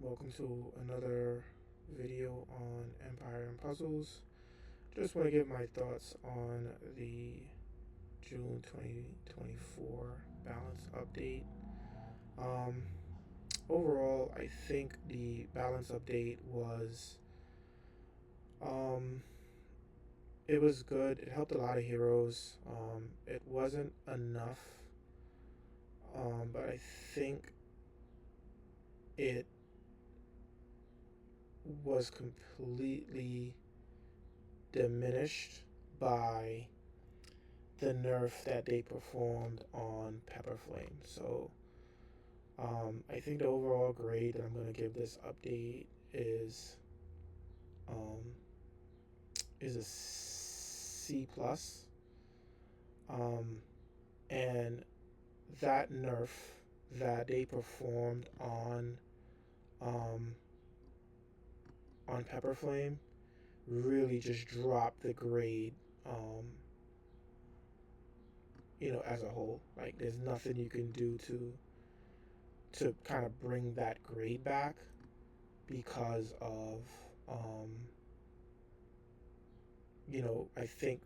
Welcome to another video on Empire and Puzzles. Just want to give my thoughts on the June 2024 balance update. Um, Overall, I think the balance update um, it was good. It helped a lot of heroes. It wasn't enough, but I think it was completely diminished by the nerf that they performed on Pepper Flame. So I think the overall grade that I'm going to give this update um, is a C plus. Um, and that nerf that they performed um, on Pepper Flame really just dropped the grade. Um, as a whole, like there's nothing you can do to kind of bring that grade back because of um, I think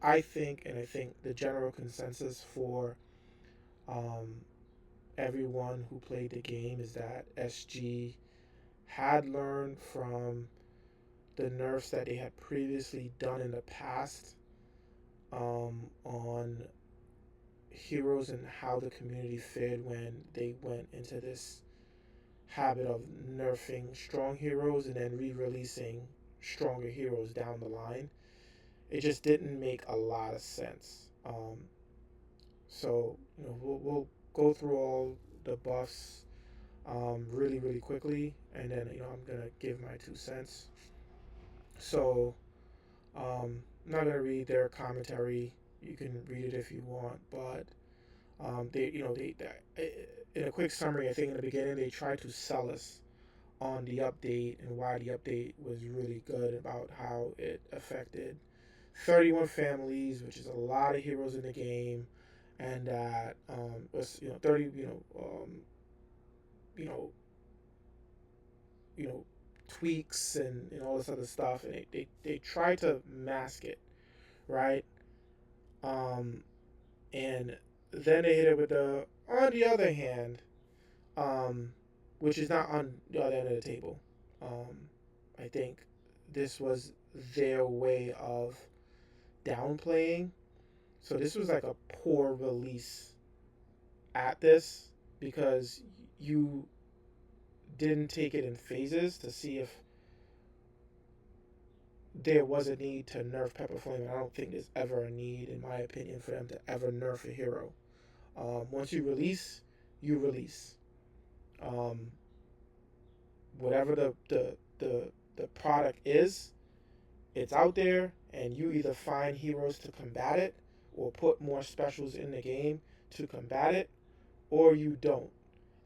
I think the general consensus for um, everyone who played the game is that SG had learned from the nerfs that they had previously done in the past on heroes and how the community fared when they went into this habit of nerfing strong heroes and then re-releasing stronger heroes down the line. It just didn't make a lot of sense. So we'll go through all the buffs really quickly, and then I'm gonna give my 2 cents. So I'm not gonna read their commentary. You can read it if you want, but they in a quick summary, I think in the beginning they tried to sell us on the update and why the update was really good about how it affected 31 families, which is a lot of heroes in the game, and that was 30 you know you know tweaks and all this other stuff, and they try to mask it, right? Um, and then they hit it with the on the other hand, um, which is not on the other end of the table. Um, I think this was their way of downplaying. So this was like a poor release at this because you didn't take it in phases to see if there was a need to nerf Pepper Flame. And I don't think there's ever a need, in my opinion, for them to ever nerf a hero. Once you release, you release. Um, Whatever the product is, it's out there, and you either find heroes to combat it or put more specials in the game to combat it, or you don't.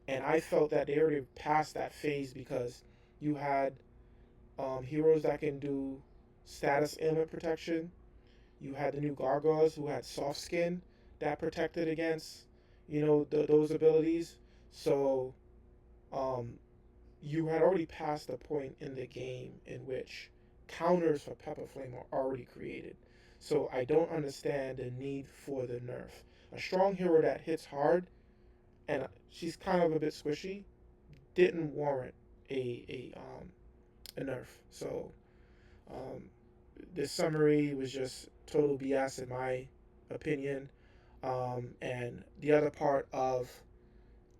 And I felt that they already passed that phase because you had heroes that can do status ailment protection. You had the new gargoyles who had soft skin that protected against those abilities. So um, you had already passed the point in the game in which counters for Pepper Flame are already created. So I don't understand the need for the nerf. A strong hero that hits hard and she's kind of a bit squishy didn't warrant a nerf. So um, this summary was just total BS in my opinion. And the other part of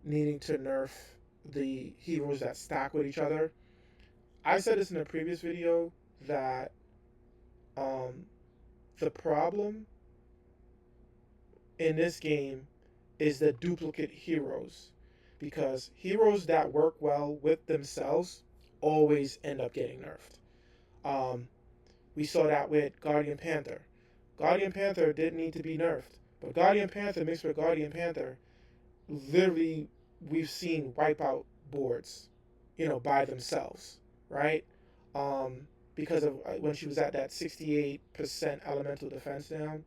needing to nerf the heroes that stack with each other, I said this in a previous video that um, the problem in this game is the duplicate heroes because heroes that work well with themselves always end up getting nerfed. Um, we saw that with Guardian Panther. Guardian Panther didn't need to be nerfed, but Guardian Panther mixed with Guardian Panther, literally, we've seen wipe out boards, by themselves, right? Um, because of when she was at that 68% elemental defense down.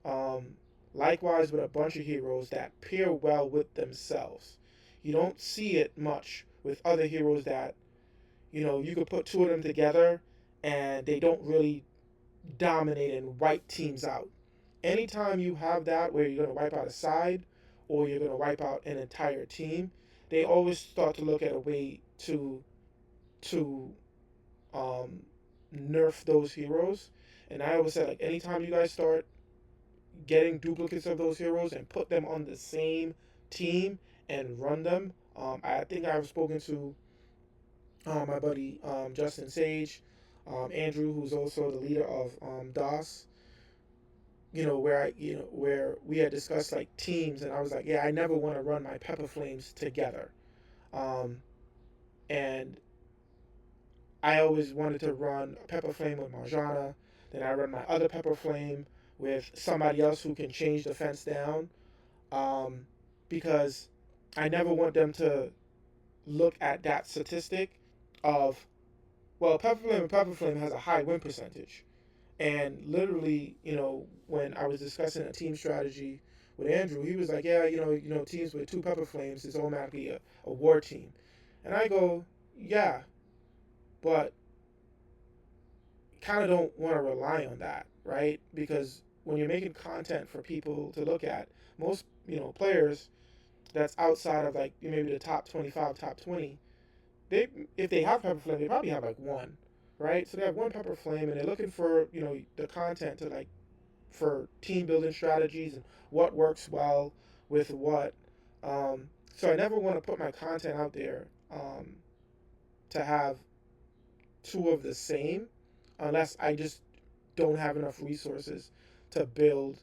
Um, Likewise with a bunch of heroes that pair well with themselves. You don't see it much with other heroes that, you could put two of them together and they don't really dominate and wipe teams out. Anytime you have that where you're going to wipe out a side or you're going to wipe out an entire team, they always start to look at a way to um, nerf those heroes. And I always say, like, anytime you guys start getting duplicates of those heroes and put them on the same team and run them, I think I've spoken to my buddy Justin Sage, Andrew, who's also the leader of DOS. Where we had discussed like teams, and I was like, yeah, I never want to run my Pepper Flames together, um, and I always wanted to run a Pepper Flame with Marjana. Then I run my other Pepper Flame with somebody else who can change the fence down, um, because I never want them to look at that statistic of, well, Pepper Flame has a high win percentage. And literally, when I was discussing a team strategy with Andrew, he was like, "Yeah, teams with two Pepper Flames is automatically a war team." And I go, "Yeah, but kind of don't want to rely on that, right? Because when you're making content for people to look at, most players that's outside of like maybe the top 25, top 20, they if they have Pepper Flame, they probably have like one, right? So they have one Pepper Flame, and they're looking for the content to like for team building strategies and what works well with what. So I never want to put my content out there to have two of the same, unless I just don't have enough resources to build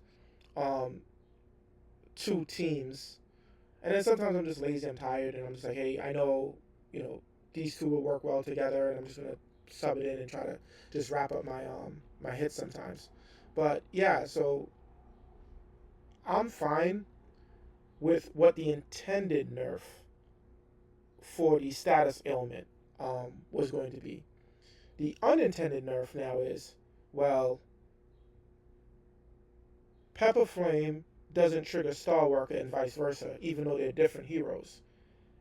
um, two teams. And then sometimes I'm just lazy, I'm tired, and I'm just like, hey, I know, these two will work well together, and I'm just gonna sub it in and try to just wrap up my hits sometimes. But yeah, so I'm fine with what the intended nerf for the status ailment was going to be. The unintended nerf now is, well, Pepper Flame doesn't trigger Stalwalker and vice versa, even though they're different heroes.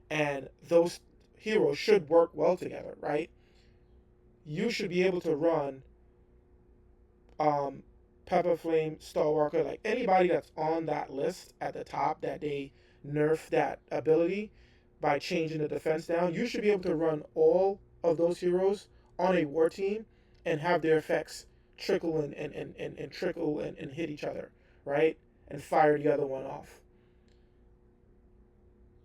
And those heroes should work well together, right? You should be able to run um, Pepper Flame, Stalwalker, like anybody that's on that list at the top that they nerf that ability by changing the defense down. You should be able to run all of those heroes on a war team and have their effects trickle and trickle and hit each other, right? And fire the other one off.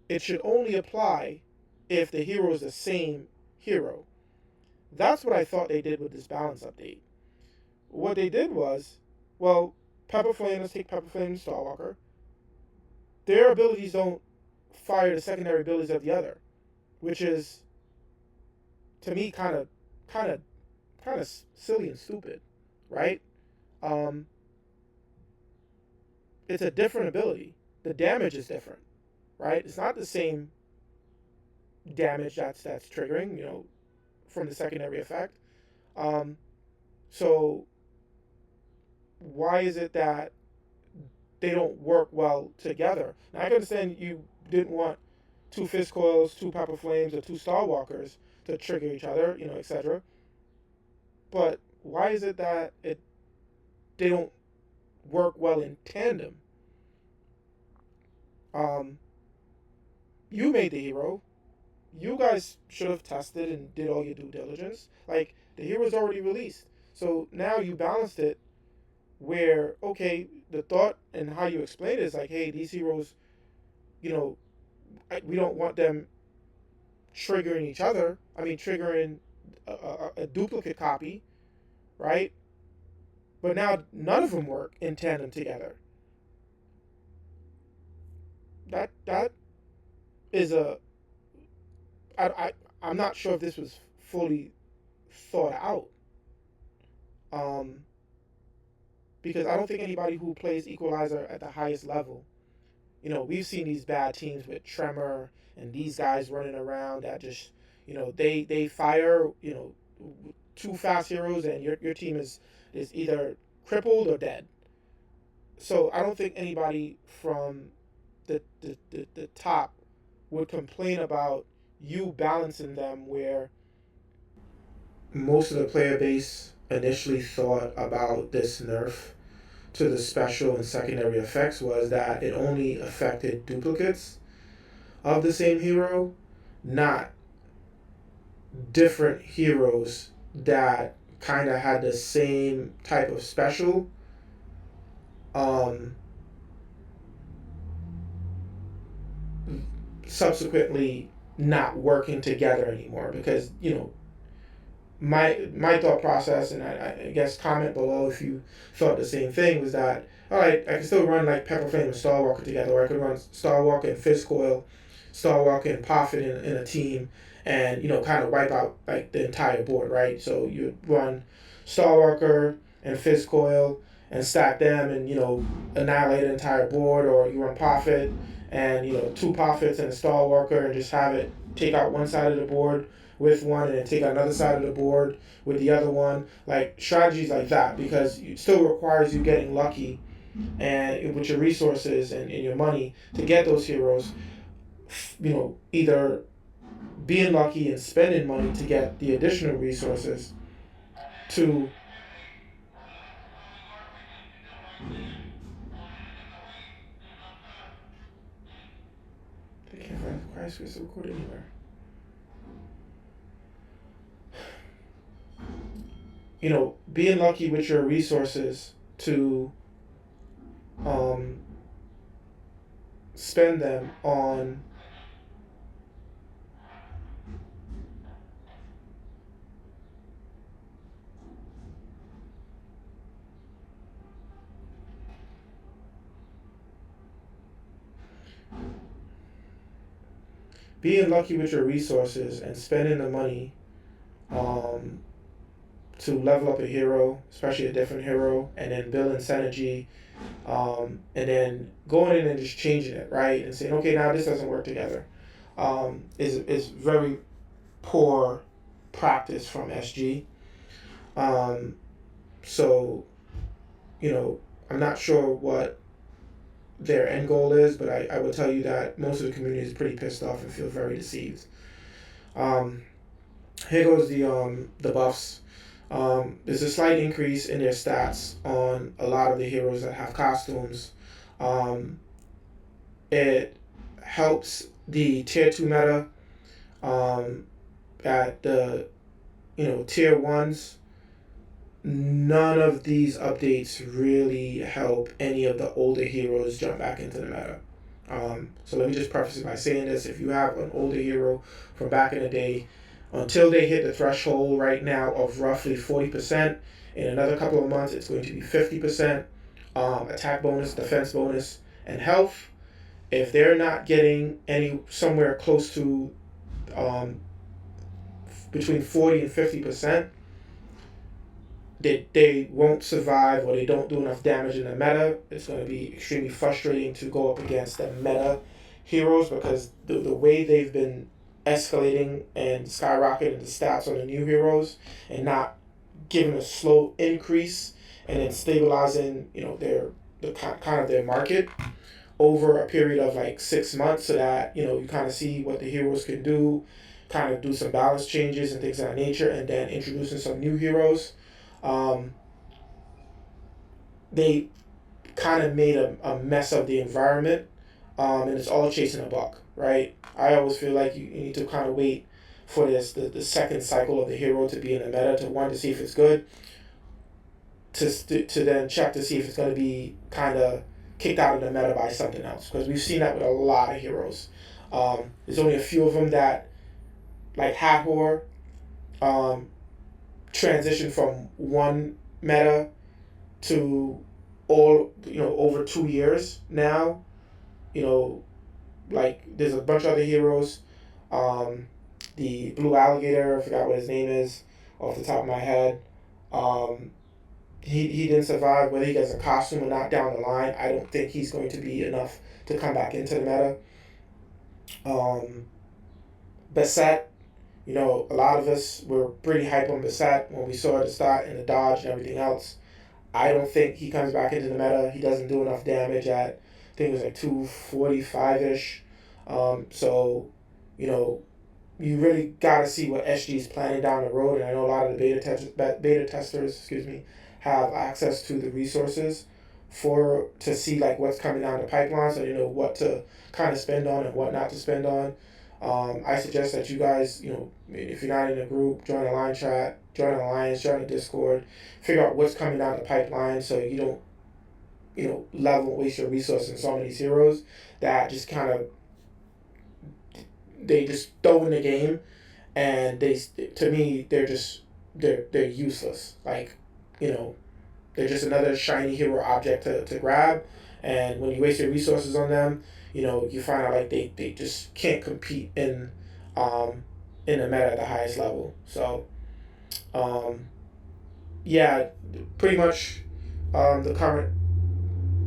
It should only apply if the hero is the same hero. That's what I thought they did with this balance update. What they did was, well, Pepper Flame, let's take Pepper Flame and Stalwalker. Their abilities don't fire the secondary abilities of the other, which is, to me, kind of silly and stupid, right? Um, it's a different ability. The damage is different, right? It's not the same damage that's triggering, from the secondary effect. Um, so why is it that they don't work well together? Now I can understand you didn't want two Fist Coils, two Pepper Flames, or two Stalwalkers to trigger each other, etc. But why is it that they don't work well in tandem? Um, you made the hero. You guys should have tested and did all your due diligence. Like, the hero's already released. So now you balanced it where, okay, the thought and how you explain it is like, hey, these heroes, you know, we don't want them triggering each other. I mean, triggering a duplicate copy, right? But now none of them work in tandem together. That is a I'm not sure if this was fully thought out. Um, because I don't think anybody who plays Equalizer at the highest level, we've seen these bad teams with Tremor and these guys running around that just, they fire, two fast heroes and your team is either crippled or dead. So I don't think anybody from the top would complain about you balancing them, where most of the player base initially thought about this nerf to the special and secondary effects was that it only affected duplicates of the same hero, not different heroes that kind of had the same type of special, um, subsequently not working together anymore. Because my thought process, and I guess comment below if you thought the same thing, was that all right, I can still run like Pepper Flame and Starwalker together, or I could run Starwalker and Fizz Coil, Starwalker and Prophet in a team, and kind of wipe out like the entire board, right? So you run Starwalker and Fizz Coil and stack them, and annihilate the entire board, or you run Prophet and two Prophets and a Starwalker, and just have it take out one side of the board with one, and then take out another side of the board with the other one. Like strategies like that, because it still requires you getting lucky and with your resources and your money to get those heroes. Either being lucky and spending money to get the additional resources to. I can't find the Christ Crystal record anywhere. Being lucky with your resources to spend them on being lucky with your resources and spending the money um, to level up a hero, especially a different hero, and then building synergy, and then going in and just changing it, right? And saying, okay, now this doesn't work together, is very poor practice from SG. So, I'm not sure what their end goal is, but I will tell you that most of the community is pretty pissed off and feel very deceived. Here goes the buffs. There's a slight increase in their stats on a lot of the heroes that have costumes. It helps the tier 2 meta at the tier 1s. None of these updates really help any of the older heroes jump back into the meta. So let me just preface it by saying this. If you have an older hero from back in the day, until they hit the threshold right now of roughly 40%, in another couple of months it's going to be 50%, attack bonus, defense bonus, and health. If they're not getting somewhere close to between 40 and 50%, they won't survive, or they don't do enough damage in the meta. It's going to be extremely frustrating to go up against the meta heroes, because the way they've been escalating and skyrocketing the stats on the new heroes, and not giving a slow increase and then stabilizing their market over a period of like 6 months, so that you kind of see what the heroes can do, kind of do some balance changes and things of that nature, and then introducing some new heroes. They kind of made a mess of the environment, and it's all chasing a buck, right? I always feel like you need to kind of wait for the second cycle of the hero to be in the meta, to see if it's good, to then check to see if it's going to be kind of kicked out of the meta by something else, because we've seen that with a lot of heroes. There's only a few of them that, like Hathor, transition from one meta to all over 2 years now. Like there's a bunch of other heroes. The blue alligator, I forgot what his name is off the top of my head. He didn't survive. Whether he gets a costume or not down the line, I don't think he's going to be enough to come back into the meta. Beset, a lot of us were pretty hype on Beset when we saw the start and the dodge and everything else. I don't think he comes back into the meta. He doesn't do enough damage at, I think it was like 245-ish. So, you know, you really got to see what SG is planning down the road. And I know a lot of the beta testers, excuse me, have access to the resources for to see like what's coming down the pipeline, so you know what to kind of spend on and what not to spend on. I suggest that you guys, you know, if you're not in a group, join a line chat, join an alliance, join a Discord, figure out what's coming down the pipeline, so you don't, you know, level waste your resources in some of these heroes that just kind of they just throw in the game, and they, to me, they're useless. Like, you know, they're just another shiny hero object to grab, and when you waste your resources on them, you know, you find out like they just can't compete um, in the meta at the highest level. So um, yeah, pretty much the current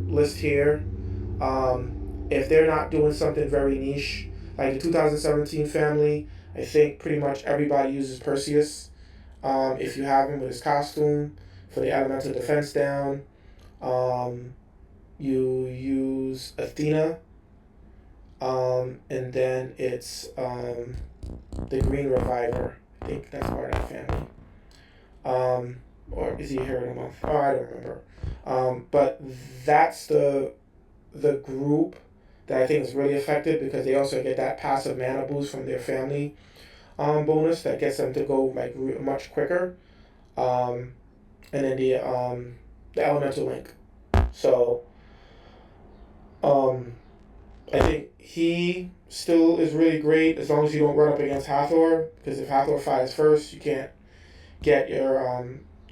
list here. Um, if they're not doing something very niche, like the 2017 family, I think pretty much everybody uses Perseus. If you have him with his costume for the elemental defense down, um, you use Athena, and then it's the Green Reviver. I think that's part of that family. Or is he a hero of the month? Oh, I don't remember. But that's the group that I think is really effective, because they also get that passive mana boost from their family bonus that gets them to go like much quicker. Um, and then the elemental link. So um, I think he still is really great as long as you don't run up against Hathor, because if Hathor fires first, you can't get your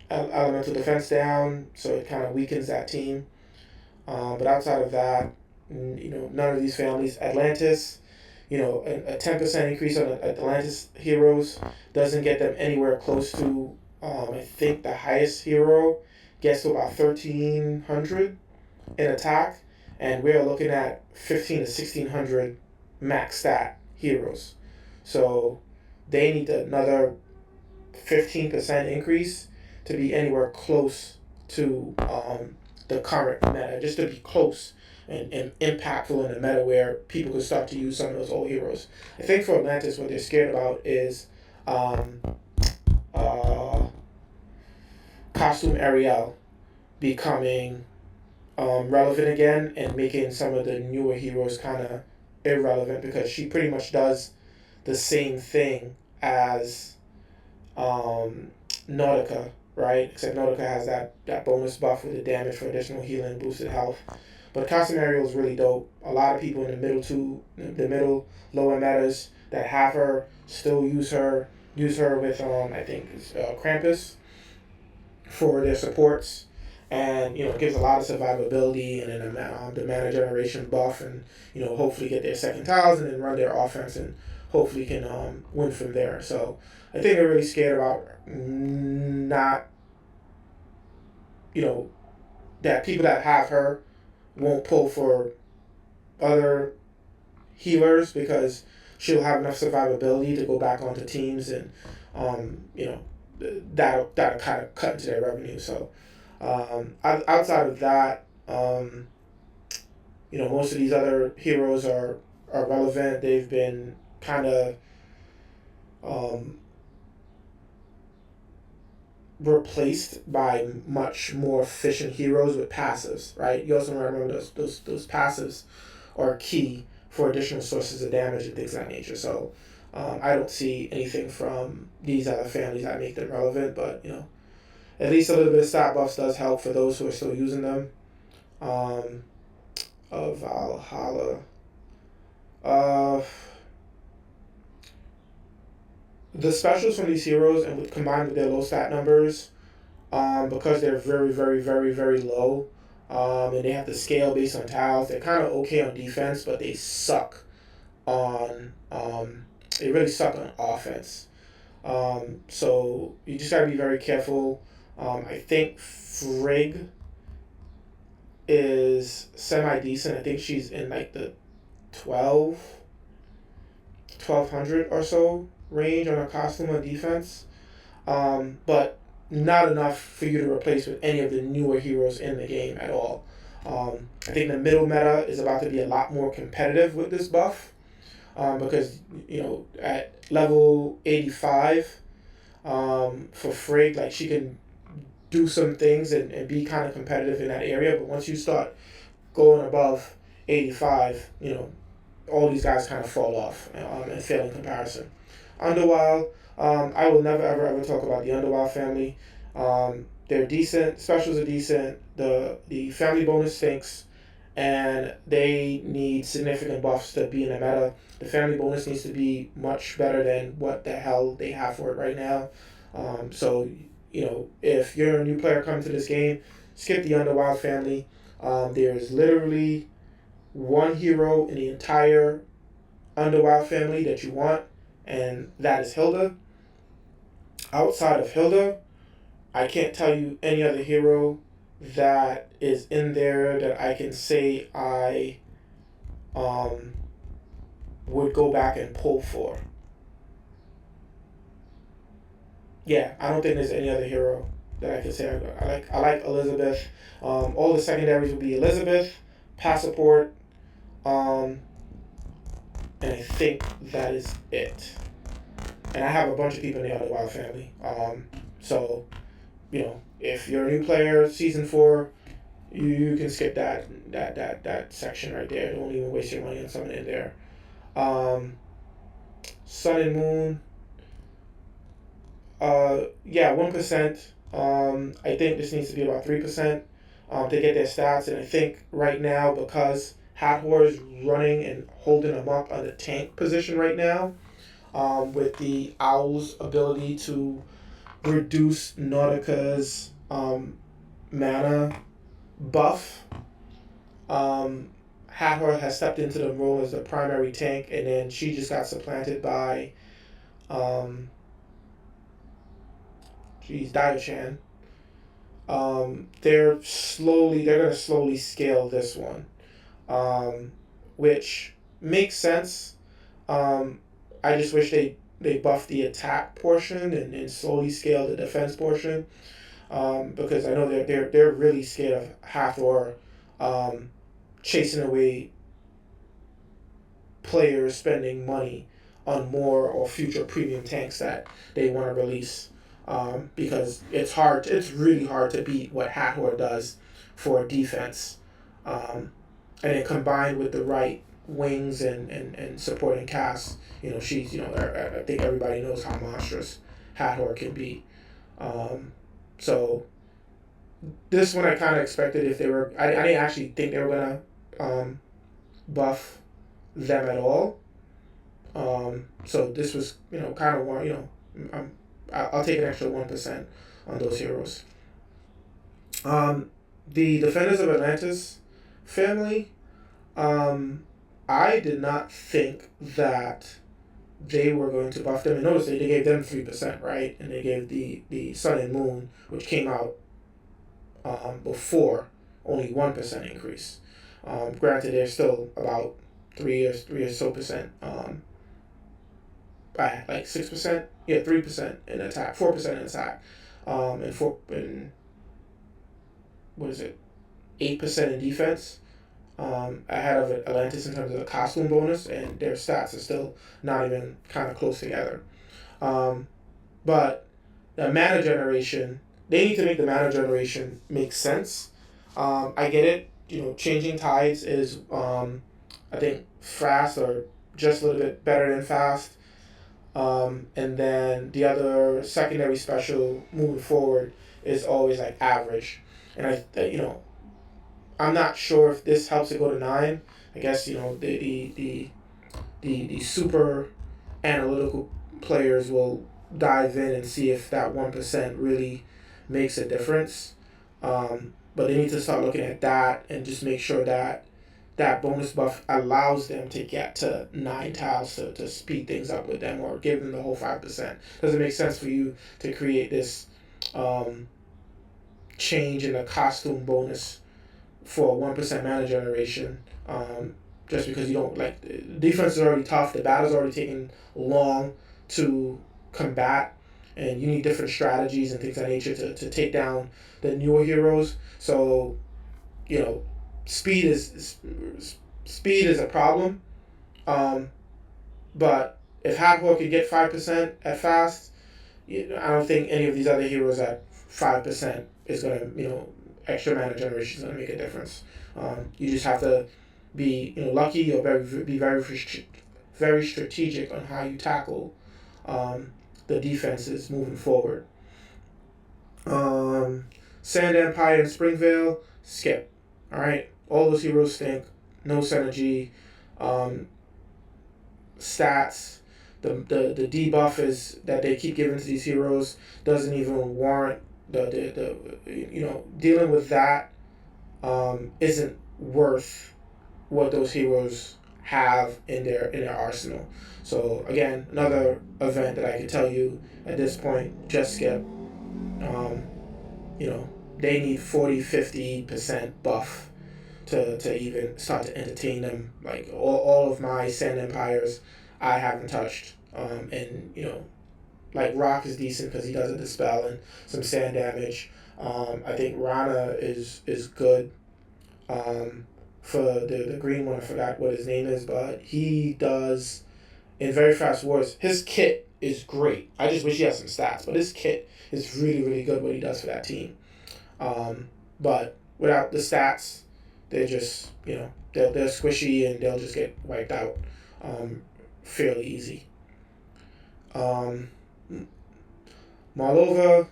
elemental defense down, so it kind of weakens that team. But outside of that, you know, none of these families. Atlantis, you know, a 10% increase on Atlantis heroes doesn't get them anywhere close to, I think the highest hero gets to about 1,300 in attack, and we're looking at 15 to 1,600 max stat heroes. So they need another 15% increase to be anywhere close to the current meta, just to be close and impactful in the meta where people can start to use some of those old heroes. I think for Atlantis, what they're scared about is uh, Costume Ariel becoming relevant again and making some of the newer heroes kind of irrelevant, because she pretty much does the same thing as Nautica, right? Except Nautica has that bonus buff with the damage for additional healing and boosted health. But Costume Ariel is really dope. A lot of people in the middle, lower metas that have her still use her. Use her with I think it's Krampus for their supports, and you know, it gives a lot of survivability, and then the mana generation buff, and you know, hopefully get their second tiles and then run their offense, and hopefully can win from there. So I think they're really scared about not, you know, that people that have her won't pull for other healers, because she'll have enough survivability to go back onto teams, and you know, that'll kind of cut into their revenue. So outside of that, you know, most of these other heroes are relevant. They've been kind of replaced by much more efficient heroes with passives, right? You also remember those passives are key for additional sources of damage and things of that nature. So I don't see anything from these other families that make them relevant, but you know, at least a little bit of stat buffs does help for those who are still using them. Of Valhalla. The specials from these heroes, and combined with their low stat numbers, because they're very, very, very, very low, and they have to scale based on tiles, they're kind of okay on defense, but they suck on, they really suck on offense. So you just gotta be very careful. I think Frigg is semi decent. I think she's in like the 1,200 or so range on her costume on defense, but not enough for you to replace with any of the newer heroes in the game at all. I think the middle meta is about to be a lot more competitive with this buff, because at level 85, for Frigg, like she can do some things and be kind of competitive in that area. But once you start going above 85, all these guys kind of fall off and fail in comparison. Underwild, I will never ever talk about the Underwild family. They're decent. Specials are decent. The family bonus stinks, and they need significant buffs to be in the meta. The family bonus needs to be much better than what the hell they have for it right now. So, if you're a new player coming to this game, skip the Underwild family. There's literally one hero in the entire Underwild family that you want, and that is Hilda. Outside of Hilda, I can't tell you any other hero that is in there that I can say I would go back and pull for. Yeah, I don't think there's any other hero that I can say I like Elizabeth. All the secondaries would be Elizabeth, Passport, and I think that is it. And I have a bunch of people in the Underwild family. So if you're a new player, season 4, you can skip that section right there. Don't even waste your money on something in there. Sun and Moon. Yeah, 1%. I think this needs to be about 3% to get their stats. And I think right now, because Hathor is running and holding them up on the tank position right now, with the Owl's ability to reduce Nautica's mana buff. Hathor has stepped into the role as the primary tank, and then she just got supplanted by, Dio-Chan. They're gonna slowly scale this one, which makes sense. I just wish they buffed the attack portion and slowly scale the defense portion, because I know they're really scared of Hathor chasing away players spending money on more or future premium tanks that they want to release, because it's really hard to beat what Hathor does for defense, and then combined with the right wings and supporting cast, she's I think everybody knows how monstrous Hathor can be. So this one I kind of expected if they were. I didn't actually think they were gonna buff them at all. So this was kind of one. I'll take an extra 1% on those heroes. The Defenders of Atlantis family. I did not think that they were going to buff them. And notice they gave them 3%, right? And they gave the Sun and Moon, which came out before, only 1% increase. Granted, they're still about 3 or so%. By like 6%, yeah, 3% in attack, 4% in attack, and what is it, 8% in defense. Ahead of Atlantis in terms of the costume bonus, and their stats are still not even kind of close together. But the mana generation, they need to make the mana generation make sense. I get it. Changing Tides is, I think, fast or just a little bit better than fast. And then the other secondary special moving forward is always like average. And I'm not sure if this helps it go to 9. I guess the super analytical players will dive in and see if that 1% really makes a difference. But they need to start looking at that and just make sure that that bonus buff allows them to get to 9 tiles to speed things up with them, or give them the whole 5%. Does it make sense for you to create this change in the costume bonus for 1% mana generation, just because you don't like the defense is already tough, the battle's already taking long to combat, and you need different strategies and things of that nature to take down the newer heroes. So speed is a problem. But if Hathor could get 5% at fast, I don't think any of these other heroes at 5% is gonna, extra mana generation is gonna make a difference. You just have to be, lucky or very strategic on how you tackle the defenses moving forward. Sand Empire and Springvale, skip. All right, all those heroes stink. No synergy. Stats. The debuff is that they keep giving to these heroes doesn't even warrant the dealing with that. Isn't worth what those heroes have in their arsenal. So again, another event that I can tell you at this point, just skip. They need 40-50% buff to even start to entertain them. Like all of my Sand Empires, I haven't touched. And like Rock is decent because he does a dispel and some sand damage. I think Rana is good. For the green one, I forgot what his name is, but he does in Very Fast Wars. His kit is great. I just wish he had some stats, but his kit is really, really good what he does for that team. But without the stats, they're just they're squishy and they'll just get wiped out fairly easy. Marlova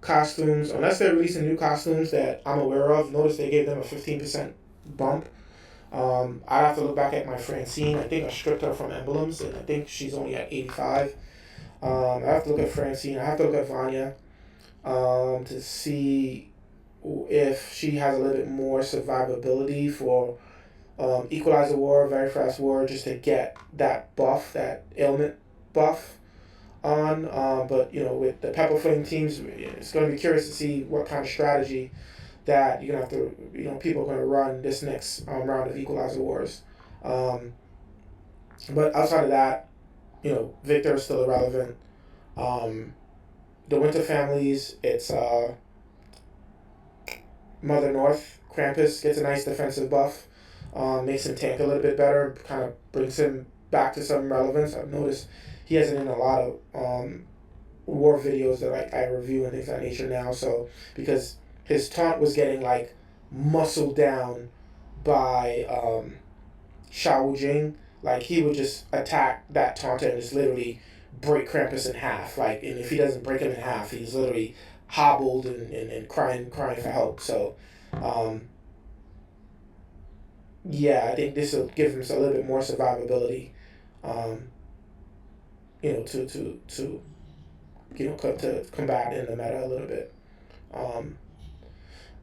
costumes, unless they're releasing new costumes that I'm aware of, notice they gave them a 15% bump. I'd have to look back at my Francine. I think I stripped her from emblems, and I think she's only at 85. I have to look at Francine. I have to look at Vanya to see if she has a little bit more survivability for Equalizer War, Very Fast War, just to get that buff, that ailment buff on. But with the Pepper Flame teams, it's going to be curious to see what kind of strategy that you're going to have to, people are going to run this next round of Equalizer Wars. But outside of that, Victor is still irrelevant. The Winter families, it's Mother North. Krampus gets a nice defensive buff. Makes him tank a little bit better. Kind of brings him back to some relevance. I've noticed he hasn't in a lot of war videos that I review and things of that nature now. So because his taunt was getting muscled down by Shao Jing, he would just attack that taunt and just literally break Krampus in half. And if he doesn't break him in half, he's literally hobbled and crying for help. So I think this will give him a little bit more survivability. To combat in the meta a little bit.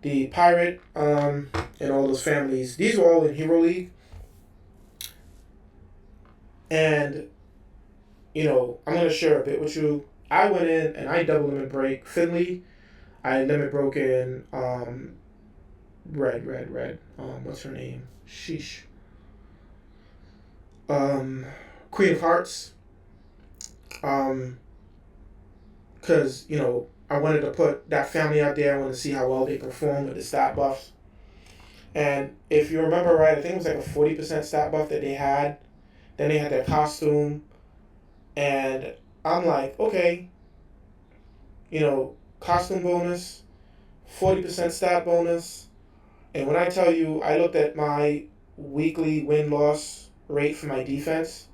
The Pirate and all those families, these are all in Hero League. And, I'm going to share a bit with you. I went in and I double limit break Finley. I limit broken Red. What's her name? Sheesh. Queen of Hearts. Because, I wanted to put that family out there. I wanted to see how well they perform with the stat buffs. And if you remember right, I think it was a 40% stat buff that they had. Then they had their costume. And I'm like, okay, costume bonus, 40% stat bonus. And when I tell you, I looked at my weekly win-loss rate for my defense.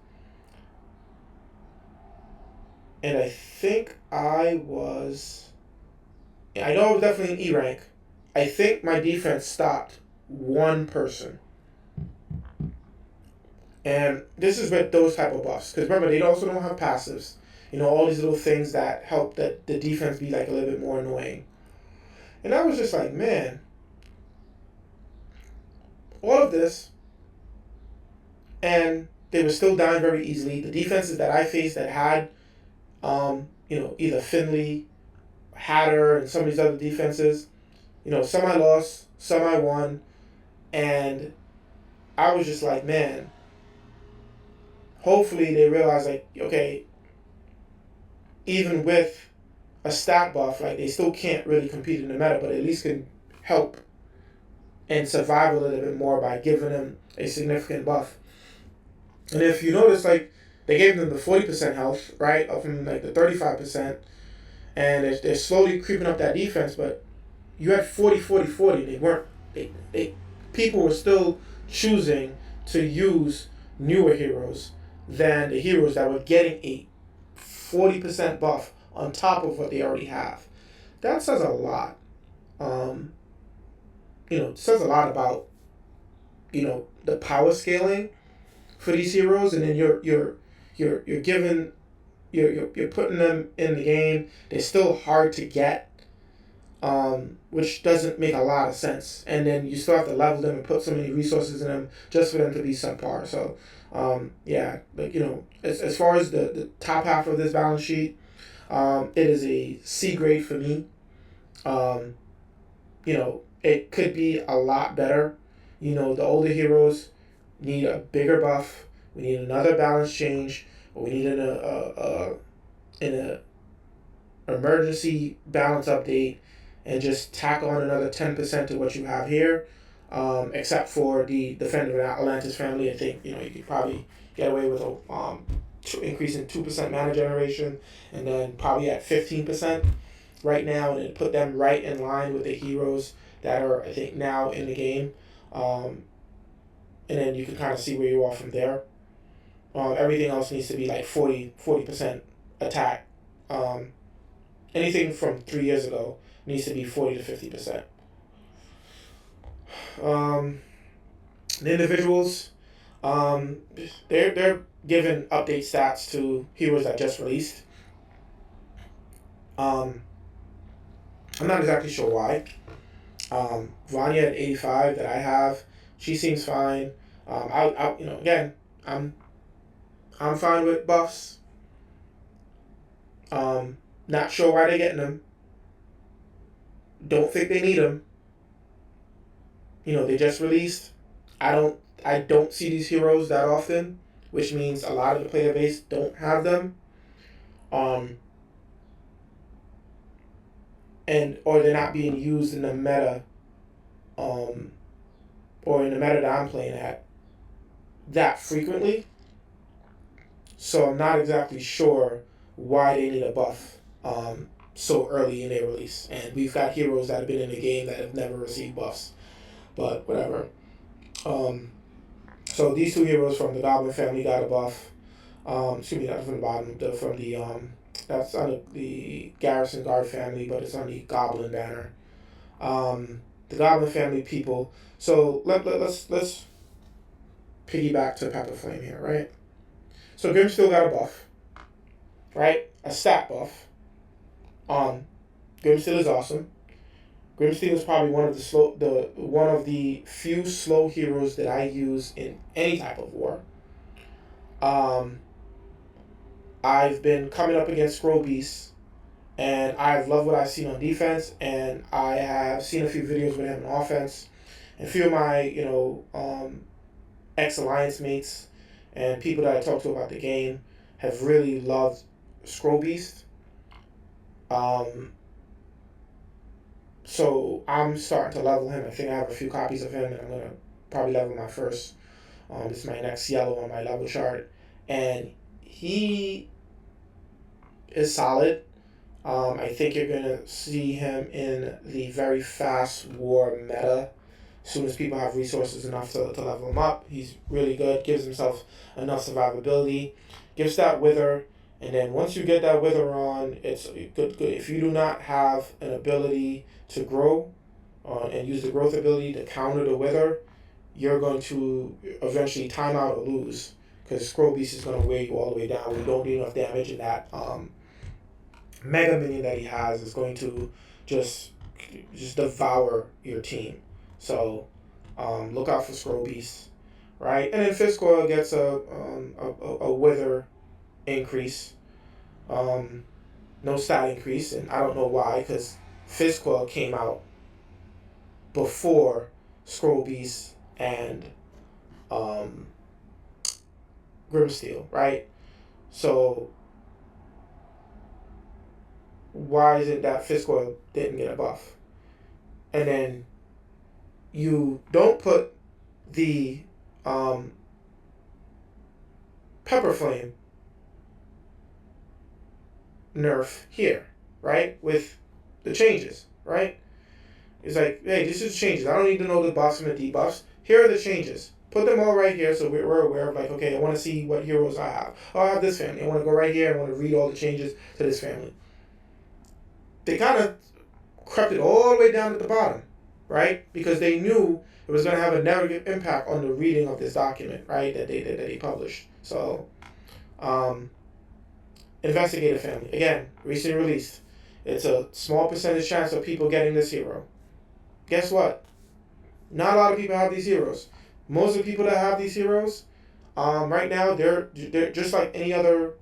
And I think I know I was definitely in E rank. I think my defense stopped one person. And this is with those type of buffs. Because remember, they also don't have passives. All these little things that help that the defense be a little bit more annoying. And I was just like, man, all of this, and they were still dying very easily. The defenses that I faced that had either Finley, Hatter, and some of these other defenses, some I lost, some I won, and I was just like, man, hopefully they realize, okay, even with a stat buff, they still can't really compete in the meta, but at least can help and survive a little bit more by giving them a significant buff. And if you notice, they gave them the 40% health, right, up from like the 35%, and they're slowly creeping up that defense. But you had 40, 40, 40. They weren't. They people were still choosing to use newer heroes than the heroes that were getting a 40% buff on top of what they already have. That says a lot. Um, it says a lot about the power scaling for these heroes, and then you're giving you're putting them in the game. They're still hard to get, which doesn't make a lot of sense. And then you still have to level them and put so many resources in them just for them to be subpar. So, yeah, like as far as the top half of this balance sheet, it is a C grade for me. It could be a lot better. The older heroes need a bigger buff. We need another balance change. We need an emergency balance update, and just tack on another 10% to what you have here. Except for the Defender of Atlantis family, I think you could probably get away with a increasing 2% mana generation, and then probably at 15% right now, and then put them right in line with the heroes that are, I think, now in the game. And then you can kind of see where you are from there. Everything else needs to be like 40% attack. Anything from 3 years ago needs to be 40 to 50%. The individuals, they're giving update stats to heroes that just released. I'm not exactly sure why. Vanya at 85 that I have, she seems fine. Again, I'm fine with buffs. Not sure why they're getting them. Don't think they need them. They just released. I don't see these heroes that often, which means a lot of the player base don't have them. Or they're not being used in the meta, or in the meta that I'm playing at that frequently. So I'm not exactly sure why they need a buff so early in their release. And we've got heroes that have been in the game that have never received buffs. But whatever. So these two heroes from the Goblin family got a buff. Excuse me, not from the bottom, that's on the Garrison Guard family, but it's on the Goblin banner. The Goblin family people. So let's piggyback to Pepper Flame here, right? So Grimsteel got a buff, right? A stat buff. Grimsteel is awesome. Grimsteel is probably one of the few slow heroes that I use in any type of war. I've been coming up against Scroll Beasts, and I've loved what I've seen on defense, and I have seen a few videos with him on offense. And a few of my, ex-Alliance mates and people that I talk to about the game have really loved Scroll Beast. So I'm starting to level him. I think I have a few copies of him, and I'm going to probably level my first. This is my next yellow on my level chart. And he is solid. I think you're going to see him in the very fast war meta. As soon as people have resources enough to level him up, he's really good. Gives himself enough survivability. Gives that wither. And then once you get that wither on, it's good. If you do not have an ability to grow and use the growth ability to counter the wither, you're going to eventually time out or lose, because Scroll Beast is going to wear you all the way down. We don't need enough damage, and that mega minion that he has is going to just devour your team. So look out for Scroll Beast, right? And then Fizzcoil gets a wither increase, no stat increase, and I don't know why, because Fizzcoil came out before Scroll Beast and Grimsteel, right? So why is it that Fizzcoil didn't get a buff? And then you don't put the Pepper Flame nerf here, right? With the changes, right? It's like, hey, this is changes. I don't need to know the buffs and the debuffs. Here are the changes. Put them all right here so we're aware of, like, okay, I want to see what heroes I have. Oh, I have this family. I want to go right here. I want to read all the changes to this family. They kind of crept it all the way down at the bottom, right? Because they knew it was going to have a negative impact on the reading of this document, right? That they published. So, um, Investigator family, again, recently released. It's a small percentage chance of people getting this hero. Guess what? Not a lot of people have these heroes. Most of the people that have these heroes, right now, they're just like any other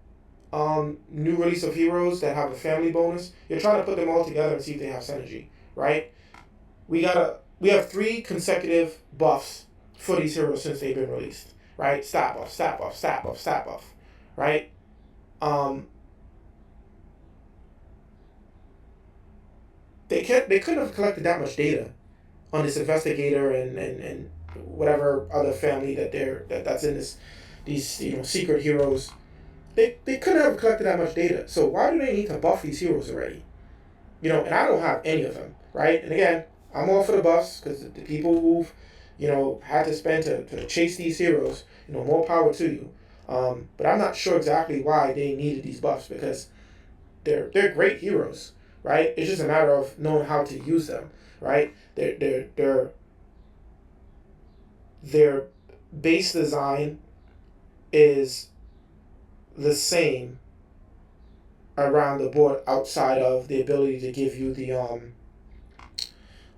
new release of heroes that have a family bonus. You're trying to put them all together and see if they have synergy, right? We have 3 consecutive buffs for these heroes since they've been released, right? Stat buff, stat buff, stat buff, stat buff, right? Um, they couldn't have collected that much data on this investigator and whatever other family that's in these secret heroes. They couldn't have collected that much data. So why do they need to buff these heroes already? And I don't have any of them, right? And again, I'm all for the buffs because the people who've had to spend to chase these heroes, more power to you. But I'm not sure exactly why they needed these buffs because they're great heroes, right? It's just a matter of knowing how to use them, right? Their base design is the same around the board outside of the ability to give you the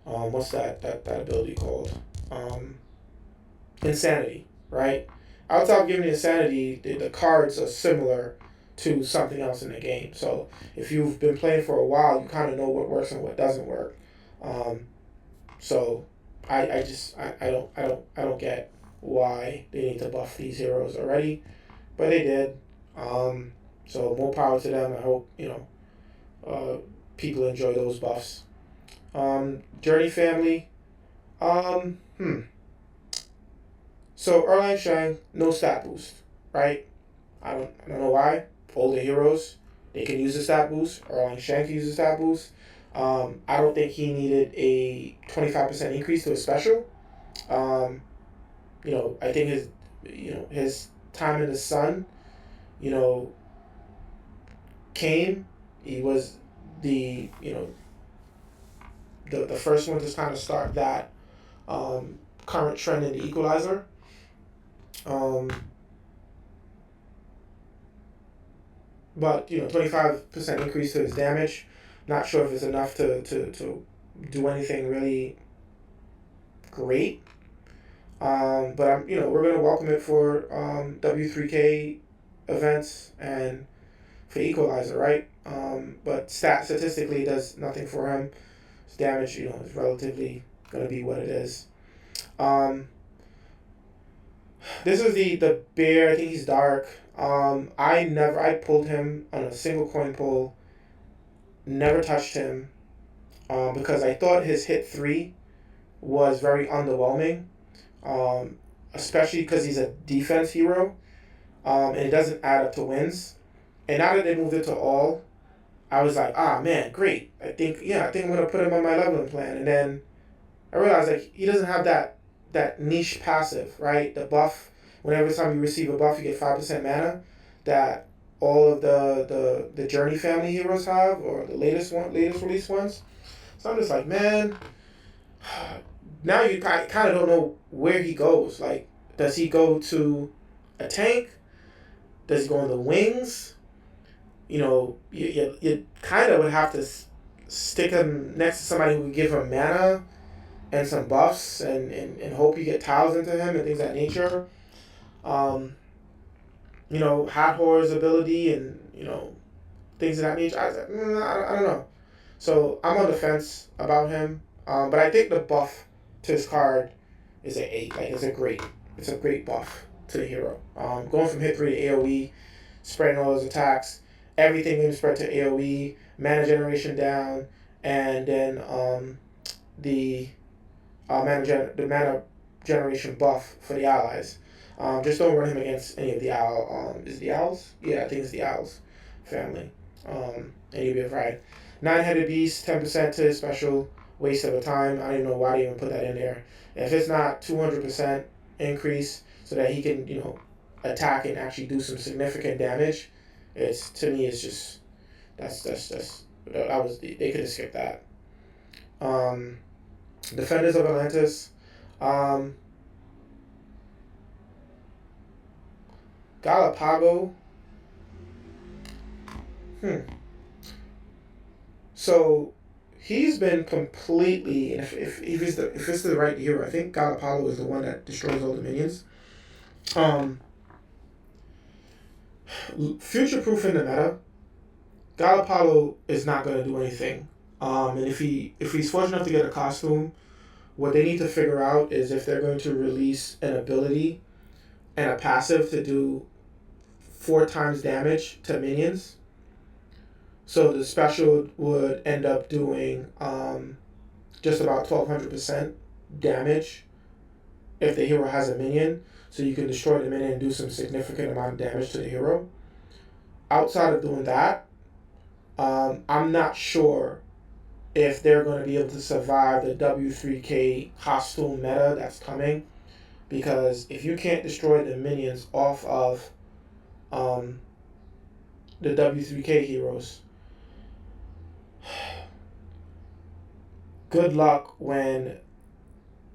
what's that ability called? Insanity, right? Outside of giving insanity, the cards are similar to something else in the game. So if you've been playing for a while, you kind of know what works and what doesn't work. So I don't get why they need to buff these heroes already, but they did. So more power to them. I hope people enjoy those buffs. Journey family. Um, hmm. So Erlang Shang, no stat boost, right? I don't know why. Older heroes, they can use the stat boost. Erlang Shang can use the stat boost. I don't think he needed a 25% increase to his special. Um, I think his time in the sun, you know, came. He was the first one to kind of start that current trend in the equalizer. Um, but 25% increase to his damage. Not sure if it's enough to do anything really great. But we're gonna welcome it for W3K events and for equalizer, right? But statistically, it does nothing for him. His damage, is relatively gonna be what it is. This is the bear. I think he's dark. I pulled him on a single coin pull. Never touched him. Because I thought his hit 3 was very underwhelming. Um, Especially because he's a defense hero. And it doesn't add up to wins. And now that they moved it to all, I was like, man, great. I think I'm gonna put him on my leveling plan. And then I realized like he doesn't have that niche passive, right? The buff. Whenever time you receive a buff, you get 5% mana. That all of the Journey family heroes have, or the latest release ones. So I'm just like, man. Now you kind of don't know where he goes. Like, does he go to a tank? Does he go on the wings? You kind of would have to stick him next to somebody who would give him mana and some buffs and hope you get tiles into him and things of that nature. Hathor's ability and, things of that nature. I was like, I don't know. So I'm on the fence about him. But I think the buff to his card is an 8. Like, it's a great buff to the hero. Going from hit 3 to AoE, spreading all those attacks, everything being spread to AoE, mana generation down, and then the mana generation buff for the allies. Just don't run him against any of the owl. Is it the owls? Yeah, I think it's the owls family. And you'll be right. Nine-headed beast, 10% to his special. Waste of a time. I don't even know why they even put that in there. If it's not 200% increase, so that he can attack and actually do some significant damage, it's to me it's just that's that was they could have skipped that. Um, Defenders of Atlantis. Um, Galapago. Hmm. So he's been completely. If it's the right hero, I think Galapago is the one that destroys all the minions. Um, Future proof in the meta. Galapago is not going to do anything. And if he's fortunate enough to get a costume, what they need to figure out is if they're going to release an ability and a passive to do 4 times damage to minions. So the special would end up doing just about 1200% damage if the hero has a minion. So you can destroy the minion and do some significant amount of damage to the hero. Outside of doing that, I'm not sure if they're going to be able to survive the W3K costume meta that's coming. Because if you can't destroy the minions off of um, the W3K heroes, good luck when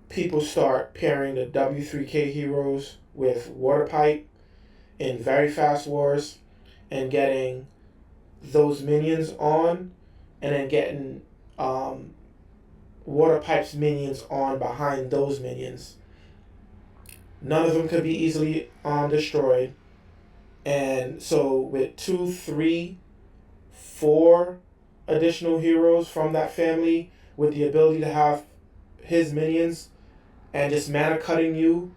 people start pairing the W3K heroes with Water Pipe in very fast wars and getting those minions on, and then getting um, Water Pipe's minions on behind those minions. None of them could be easily destroyed. And so with 2, 3, 4 additional heroes from that family with the ability to have his minions and just mana cutting you,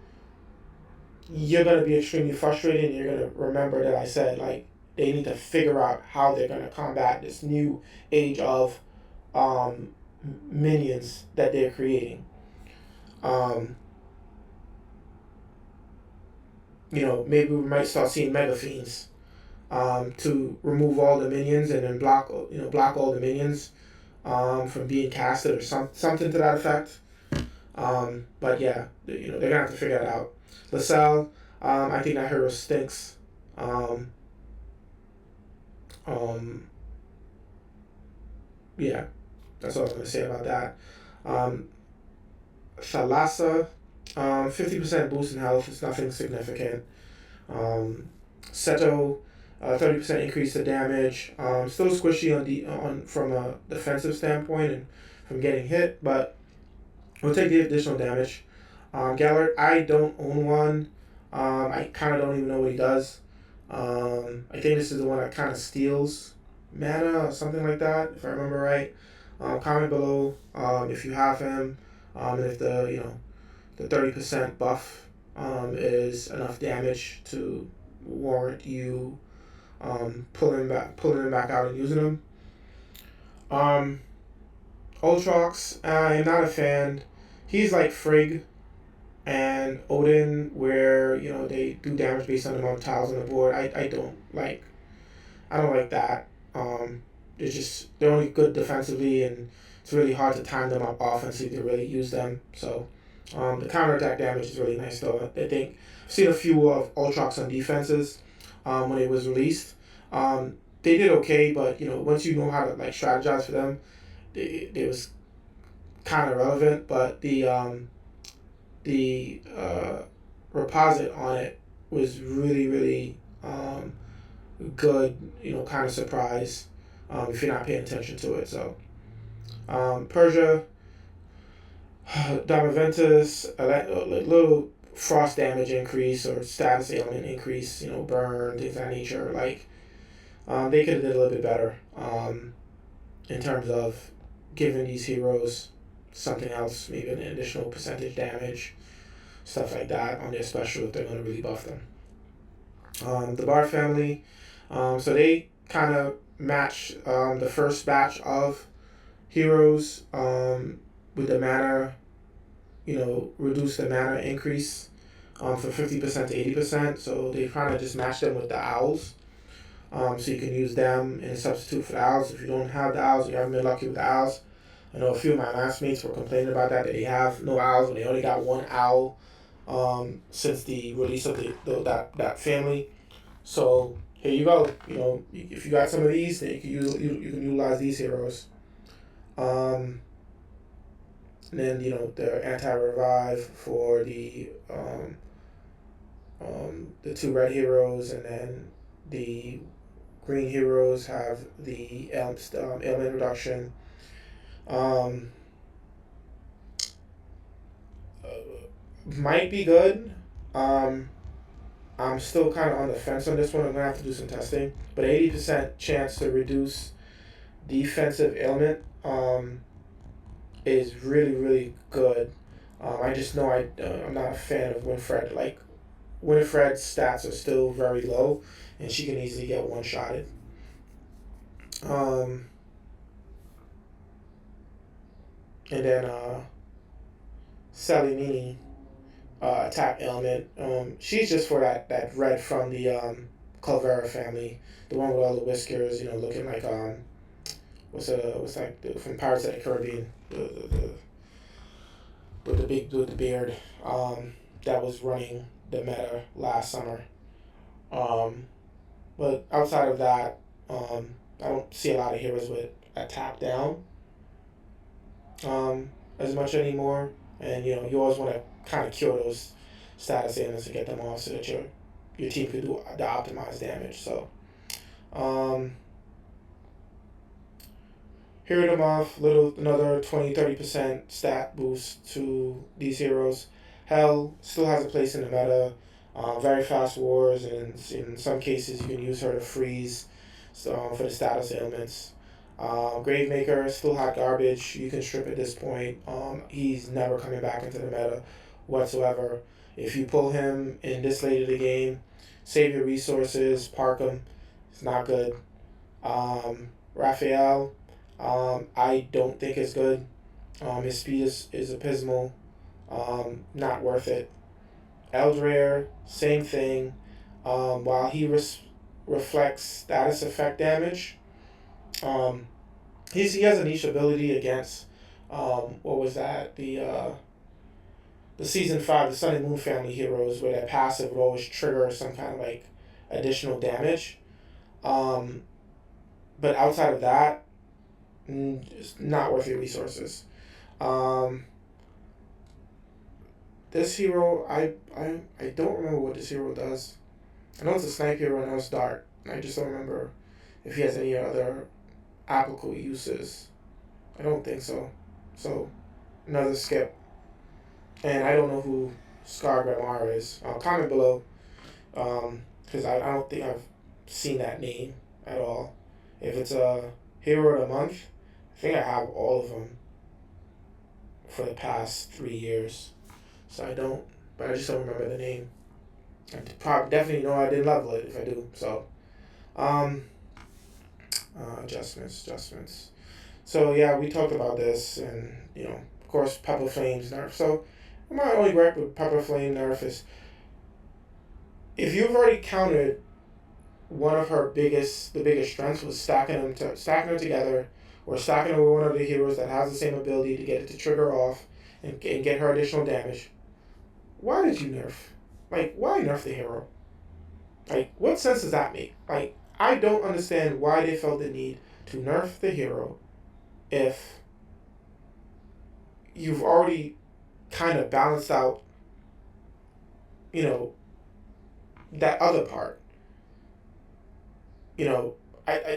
you're going to be extremely frustrated, and you're going to remember that I said, like, they need to figure out how they're going to combat this new age of um, minions that they're creating. Um, maybe we might start seeing Mega Fiends to remove all the minions and then block all the minions from being casted or something to that effect. But yeah, they're gonna have to figure that out. LaSalle, I think that hero stinks. Um, um, yeah, that's all I'm gonna say about that. Um, Thalassa, 50% boost in health is nothing significant. Um, Seto, 30% increase to damage. Still squishy on from a defensive standpoint and from getting hit, but we'll take the additional damage. Gellert, I don't own one. I kind of don't even know what he does. I think this is the one that kind of steals mana or something like that, if I remember right. Comment below if you have him, and if the 30% buff is enough damage to warrant you pulling him back out and using him. Ultrox, I'm not a fan. He's like Frigg and Odin, where they do damage based on the amount of tiles on the board. I don't like that. They're only good defensively, and it's really hard to time them up offensively to really use them. So the counterattack damage is really nice though. I think I've seen a few of Ultrox on defenses when it was released. They did okay, but once you know how to like strategize for them, it was kind of relevant. But the reposit on it was really really good. Kind of surprise if you're not paying attention to it. So Persia, Damaventus, a little frost damage increase or status ailment increase. Burn, things of that nature. Like they could have did a little bit better in terms of giving these heroes something else, maybe an additional percentage damage, stuff like that on their special if they're going to really buff them. The Bar family, so they kind of match the first batch of heroes with the mana, reduce the mana increase from 50% to 80%. So they kind of just match them with the owls. So you can use them in substitute for the owls. If you don't have the owls, you haven't been lucky with the owls. I know a few of my classmates were complaining about that they have no owls when they only got one owl since the release of that family. So here you go. If you got some of these, then you can utilize these heroes. And then the anti-revive for the two red heroes, and then the green heroes have the ailment reduction. Um, might be good. I'm still kind of on the fence on this one. I'm gonna have to do some testing, but 80% chance to reduce defensive ailment is really really good. I just know I'm not a fan of Winifred. Like Winifred's stats are still very low, and she can easily get one shotted. Um, and then Salimini attack ailment. She's just for that red from the Calvera family, the one with all the whiskers, looking like what's like from Pirates of the Caribbean, with the beard, that was running the meta last summer. Um, but outside of that, I don't see a lot of heroes with a tap down as much anymore. And you always want to kind of cure those status ailments and get them off so that your team can do the optimized damage. So hero them off, another 20-30% stat boost to these heroes. Hell still has a place in the meta. Very fast wars, and in some cases you can use her to freeze for the status ailments. Gravemaker still hot garbage. You can strip at this point. He's never coming back into the meta whatsoever. If you pull him in this late of the game, save your resources, park him. It's not good. Raphael, I don't think is good. His speed is abysmal. Not worth it. Eldrair, same thing. While he reflects status effect damage, he has a niche ability against what was that, the season 5, the Sun and Moon family heroes, where their passive would always trigger some kind of like additional damage. But outside of that, it's not worth your resources. This hero, I don't remember what this hero does. I know it's a snipe hero and it's dark. I just don't remember if he has any other applicable uses. I don't think so. So, another skip. And I don't know who Scar Grimoire is. Comment below, because I don't think I've seen that name at all. If it's a hero of the month, I think I have all of them for the past 3 years. So I don't, but I just don't remember the name. I definitely know I didn't level it if I do. So, adjustments. So yeah, we talked about this, and of course, Pepper Flame's nerf. So my only gripe with Pepper Flame nerf is if you've already countered one of the biggest strengths was stacking them together, or stacking them with one of the heroes that has the same ability to get it to trigger off and get her additional damage. Why did you nerf? Like, why nerf the hero? Like, what sense does that make? Like, I don't understand why they felt the need to nerf the hero if you've already kind of balanced out, that other part. I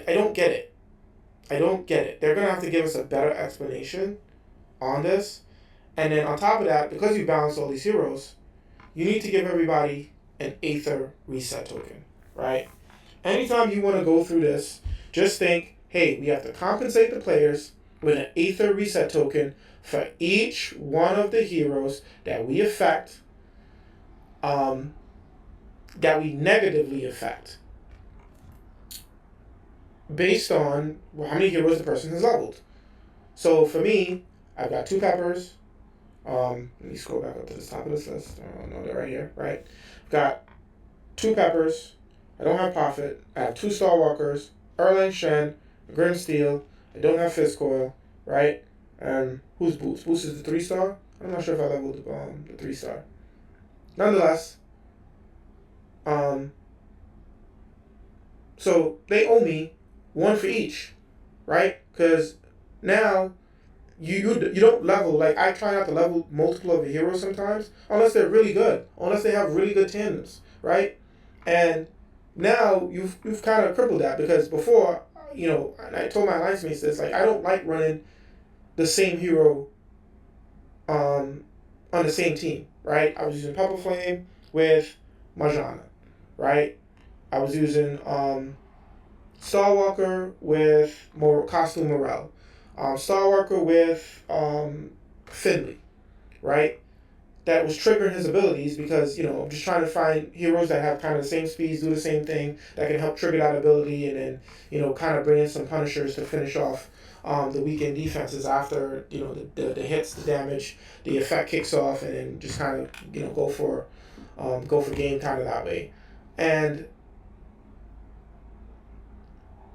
don't get it. I don't get it. They're going to have to give us a better explanation on this. And then on top of that, because you balance all these heroes, you need to give everybody an Aether reset token, right? Anytime you want to go through this, just think, hey, we have to compensate the players with an Aether reset token for each one of the heroes that we affect, that we negatively affect, based on how many heroes the person has leveled. So for me, I've got 2 peppers. Let me scroll back up to the top of this list. Oh, no, they're right here, right? I've got 2 peppers, I don't have Prophet. I have two Star Walkers, Erlang Shen, Grim Steel. I don't have Fist Coil, right? And who's Boost? Boost is the 3-star? I'm not sure if I leveled the 3-star. Nonetheless, so they owe me one for each, right? Because now you don't level, like I try not to level multiple of the heroes sometimes unless they're really good, unless they have really good tandems, right? And now you've kind of crippled that because before, and I told my alliance mates this, like I don't like running the same hero on the same team, right? I was using Pepper Flame with Marjana, right? I was using Starwalker with Costume Morel, Starwalker with Finley, right? That was triggering his abilities because, I'm just trying to find heroes that have kind of the same speeds, do the same thing, that can help trigger that ability, and then, kind of bring in some punishers to finish off the weekend defenses after, the hits, the damage, the effect kicks off, and then just kind of, go for game kind of that way. And,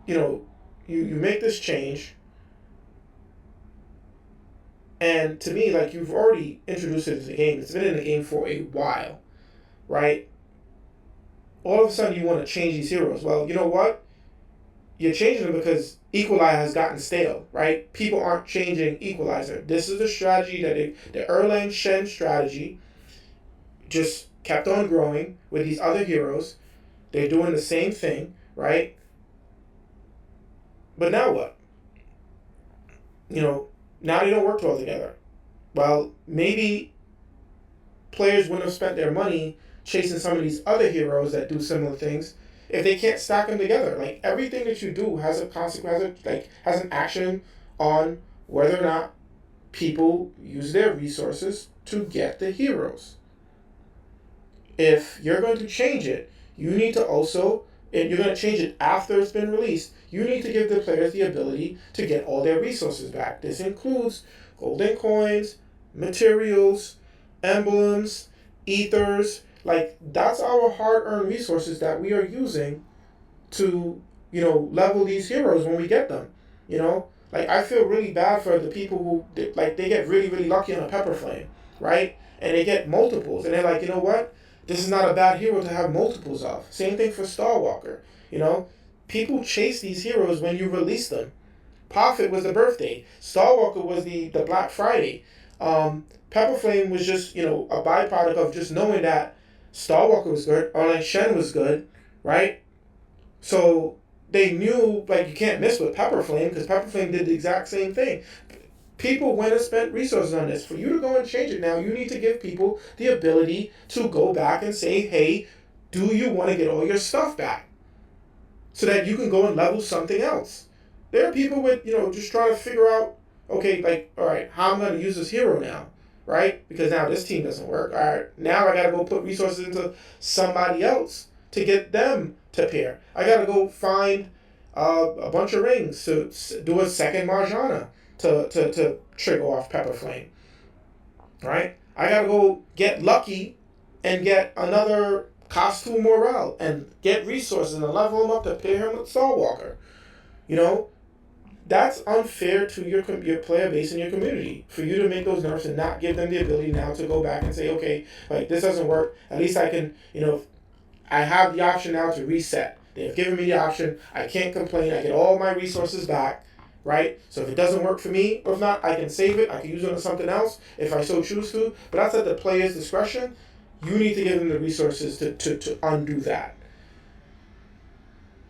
you make this change, and to me, like, you've already introduced it to the game. It's been in the game for a while, right? All of a sudden, you want to change these heroes. Well, you know what? You're changing them because Equalizer has gotten stale, right? People aren't changing Equalizer. This is the strategy the Erlang Shen strategy just kept on growing with these other heroes. They're doing the same thing, right? But now what? Now they don't work well together. Well, maybe players wouldn't have spent their money chasing some of these other heroes that do similar things if they can't stack them together. Like, everything that you do has a consequence, has an action on whether or not people use their resources to get the heroes. If you're going to change it, you need to also, and you're going to change it after it's been released, you need to give the players the ability to get all their resources back. This includes golden coins, materials, emblems, ethers. Like, that's our hard-earned resources that we are using to, level these heroes when we get them. Like, I feel really bad for the people who, like, they get really, really lucky on a Pepper Flame, right? And they get multiples, and they're like, you know what? This is not a bad hero to have multiples of. Same thing for Starwalker. People chase these heroes when you release them. Prophet was the birthday. Starwalker was the Black Friday. Pepper Flame was just, a byproduct of just knowing that Starwalker was good, or like Shen was good, right? So they knew, like, you can't miss with Pepper Flame because Pepper Flame did the exact same thing. People went and spent resources on this. For you to go and change it now, you need to give people the ability to go back and say, hey, do you want to get all your stuff back? So that you can go and level something else. There are people with, just trying to figure out, okay, like, all right, how am I going to use this hero now, right? Because now this team doesn't work. All right, now I got to go put resources into somebody else to get them to pair. I got to go find a bunch of rings to do a second Marjana to trigger off Pepper Flame, right? I got to go get lucky and get another Costume Morel and get resources and level him up to pair him with Starwalker. That's unfair to your player base and your community for you to make those nerfs and not give them the ability now to go back and say, okay, like, this doesn't work. At least I can, I have the option now to reset. They've given me the option. I can't complain. I get all my resources back, right? So if it doesn't work for me, or if not, I can save it. I can use it on something else if I so choose to. But that's at the player's discretion. You need to give them the resources to undo that.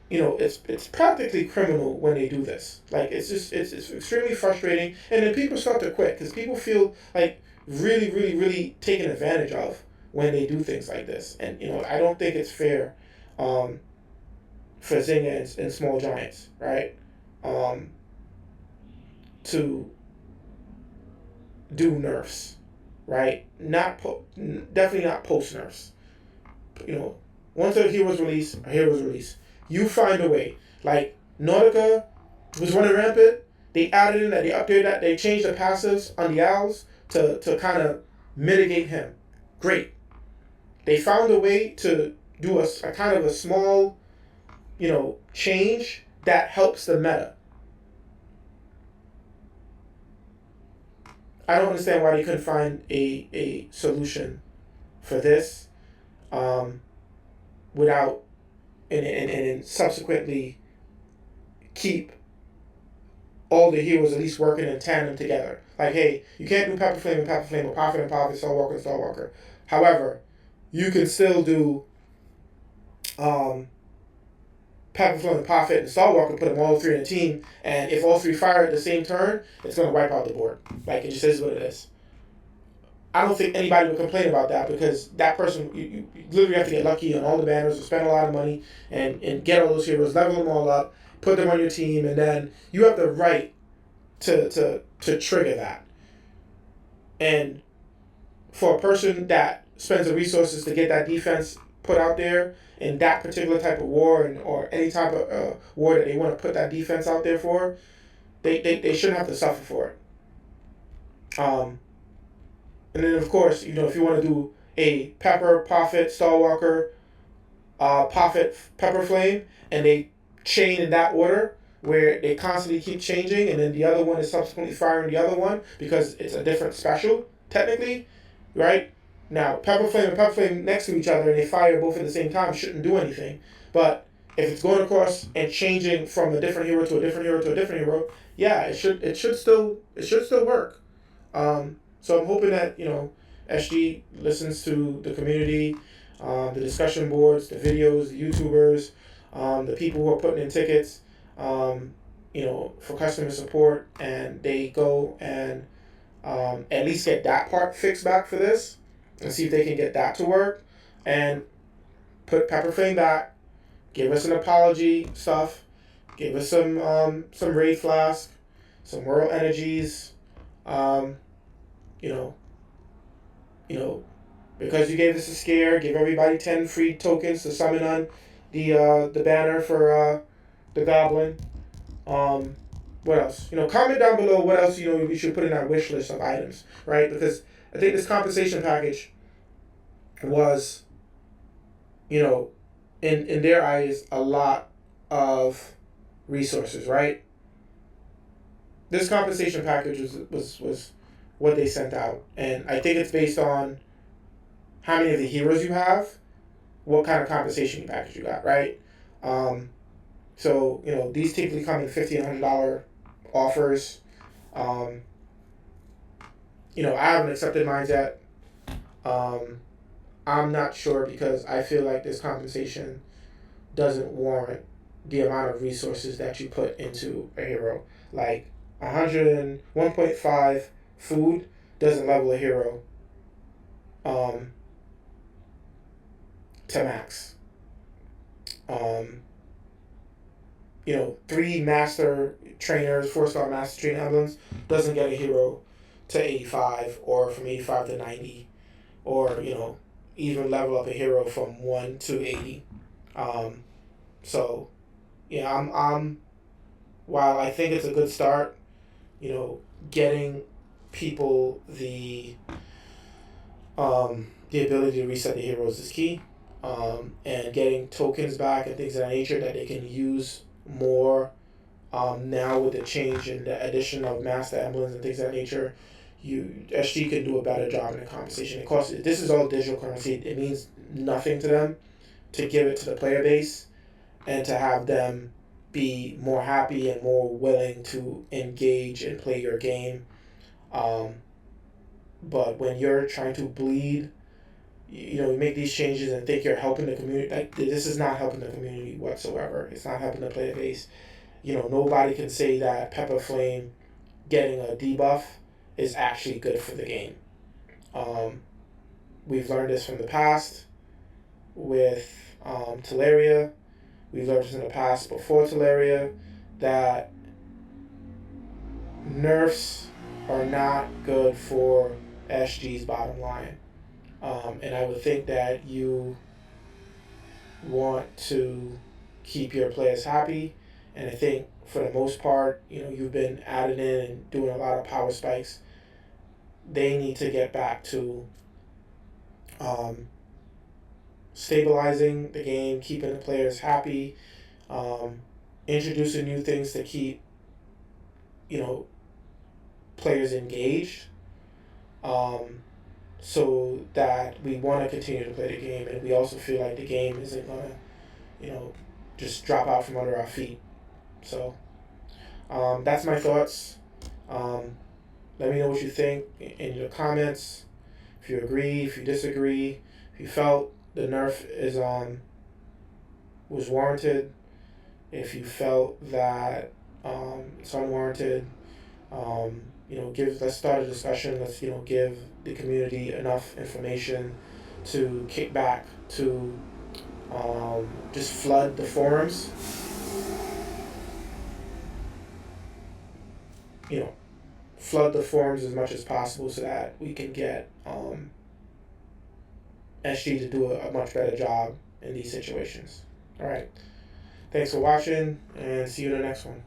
It's practically criminal when they do this. Like, it's extremely frustrating, and then people start to quit because people feel like really, really, really taken advantage of when they do things like this. And I don't think it's fair for Zynga and Small Giants, right? To do nerfs, right? Definitely not post nerfs. Once a hero's released. You find a way. Like, Nautica was running rampant. They added in that, they updated that, they changed the passives on the owls to kind of mitigate him. Great. They found a way to do a kind of a small, change that helps the meta. I don't understand why they couldn't find a solution for this, um, without and subsequently keep all the heroes at least working in tandem together. Like, hey, you can't do Pepper Flame and Pepper Flame, or Prophet and Prophet, Stalwalker and Stalwalker. However, you can still do um, Pepper Flame and Prophet and Stalwalker, put them all three in a team, and if all three fire at the same turn, it's going to wipe out the board. Like, it just is what it is. I don't think anybody would complain about that, because that person, you literally have to get lucky on all the banners, or spend a lot of money, and get all those heroes, level them all up, put them on your team, and then you have the right to trigger that. And for a person that spends the resources to get that defense put out there in that particular type of war, or any type of war that they want to put that defense out there for, they shouldn't have to suffer for it. And then, of course, if you want to do a Pepper, Prophet, Stalwalker, Prophet, Pepper Flame, and they chain in that order, where they constantly keep changing, and then the other one is subsequently firing the other one because it's a different special, technically, right? Now, Pepper Flame and Pepper Flame next to each other, and they fire both at the same time, shouldn't do anything. But if it's going across and changing from a different hero to a different hero to a different hero, yeah, it should still work. So I'm hoping that SG listens to the community, the discussion boards, the videos, the YouTubers, the people who are putting in tickets, for customer support, and they go and at least get that part fixed back for this, and see if they can get that to work, and put Pepper Flame back, give us an apology stuff, give us some Raid Flask, some World Energies, you know, because you gave us a scare, give everybody 10 free tokens to summon on the banner for the Goblin. What else? Comment down below what else we should put in our wish list of items, right? Because I think this compensation package was, in their eyes, a lot of resources, right? This compensation package was what they sent out, and I think it's based on how many of the heroes you have, what kind of compensation package you got, right? So these typically come in $50 and $100 offers. I haven't accepted mine yet. I'm not sure, because I feel like this compensation doesn't warrant the amount of resources that you put into a hero. Like 101.5 food doesn't level a hero to max. 3 master trainers, 4-star master trainer emblems doesn't get a hero to 85, or from 85 to 90, or even level up a hero from 1 to 80. So yeah, I'm while I think it's a good start, getting people the ability to reset the heroes is key, and getting tokens back and things of that nature that they can use more. Now with the change in the addition of master emblems and things of that nature, SG can do a better job in the compensation. This is all digital currency. It means nothing to them to give it to the player base, and to have them be more happy and more willing to engage and play your game. But when you're trying to bleed, you make these changes and think you're helping the community. Like, this is not helping the community whatsoever. It's not helping the player base. Nobody can say that Pepper Flame getting a debuff is actually good for the game. We've learned this from the past with Teleria. We've learned this in the past before Teleria, that nerfs are not good for SG's bottom line. And I would think that you want to keep your players happy. And I think for the most part, you've been adding in and doing a lot of power spikes. They need to get back to stabilizing the game, keeping the players happy, um, introducing new things to keep, you know, players engaged, um, so that we want to continue to play the game, and we also feel like the game isn't gonna, you know, just drop out from under our feet. So that's my thoughts. Um, Let me know what you think in your comments. If you agree, if you disagree, if you felt the nerf is was warranted, if you felt that it's unwarranted, um, let's start a discussion. Let's give the community enough information to kick back to just flood the forums. You know, flood the forums as much as possible so that we can get SG to do a much better job in these situations. All right. Thanks for watching, and see you in the next one.